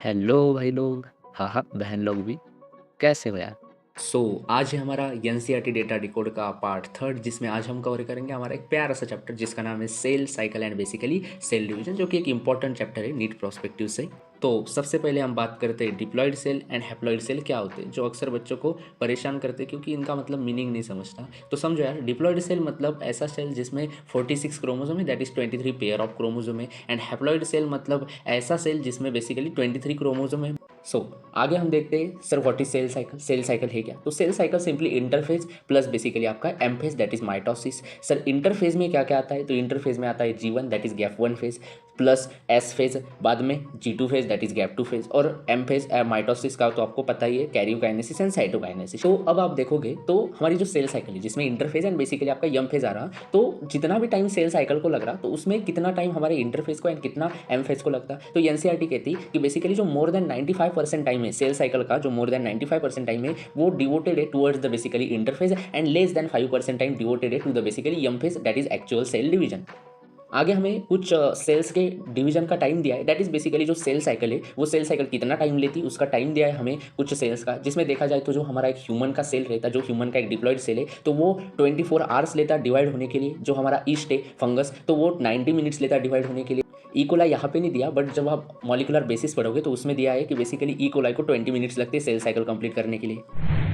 Hello भाई लोग। हाँ हाँ, बहन लोग भी। कैसे हो यार? आज है हमारा एनसीईआरटी डेटा डिकोड का पार्ट थर्ड, जिसमें आज हम कवर करेंगे हमारा एक प्यारा सा चैप्टर जिसका नाम है cell cycle and basically cell division, जो कि एक इंपॉर्टेंट चैप्टर है नीट प्रोस्पेक्टिव से। तो सबसे पहले हम बात करते हैं diploid cell and haploid cell क्या होते हैं, जो अक्सर बच्चों को परेशान करते हैं क्योंकि इनका मतलब मीनिंग नहीं समझता। तो समझो यार, डिप्लॉयड सेल मतलब ऐसा सेल जिसमें 46 क्रोमोसोम है, that is 23 pair of chromosome है। एंड हैप्लॉयड सेल मतलब ऐसा सेल जिसमें बेसिकली 23 क्रोमोसोम है। आगे हम देखते हैं sir what is cell cycle. Cell cycle है क्या? तो cell cycle simply interphase plus basically आपका M phase that is mitosis. Sir interphase में क्या क्या आता है? तो इंटरफेज में आता है G1 that is gap one phase, plus S phase, बाद में G2 phase that is gap two phase, और एम फेज माइटोसिस का तो आपको पता ही है, कैरियोकाइनेसिस एंड साइटोकाइनेसिस। तो अब आप देखोगे तो हमारी जो सेल साइकिल है जिसमें इंटरफेज एंड बेसिकली आपका यम फेज आ रहा, तो जितना भी टाइम सेल साइकिल को लग रहा, तो उसमें कितना टाइम हमारे इंटरफेज को एंड कितना एम फेज को लगता। तो एनसीईआरटी कहती कि बेसिकली जो मोर देन 95% टाइम है सेल साइकिल का, जो मोर देन 95% टाइम है वो डिवोटेड है towards the basically interphase, and less than 5% time devoted है to the basically M phase that is actual cell division. आगे हमें कुछ सेल्स के डिवीजन का टाइम दिया है, दैट इज बेसिकली जो सेल साइकिल है वो सेल साइकिल कितना टाइम लेती है उसका टाइम दिया है हमें कुछ सेल्स का, जिसमें देखा जाए तो जो हमारा एक ह्यूमन का सेल रहता है, जो ह्यूमन का एक डिप्लॉयड सेल है, तो वो 24 आवर्स लेता है डिवाइड होने के लिए। जो हमारा ईस्ट है फंगस, तो वो 90 मिनट्स लेता है डिवाइड होने के लिए। इकोलाई यहाँ पे नहीं दिया, बट जब आप मॉलिकुलर बेसिस पढ़ोगे तो उसमें दिया है कि बेसिकली इकोलाई को 20 मिनट्स लगते हैं सेल साइकिल कंप्लीट करने के लिए।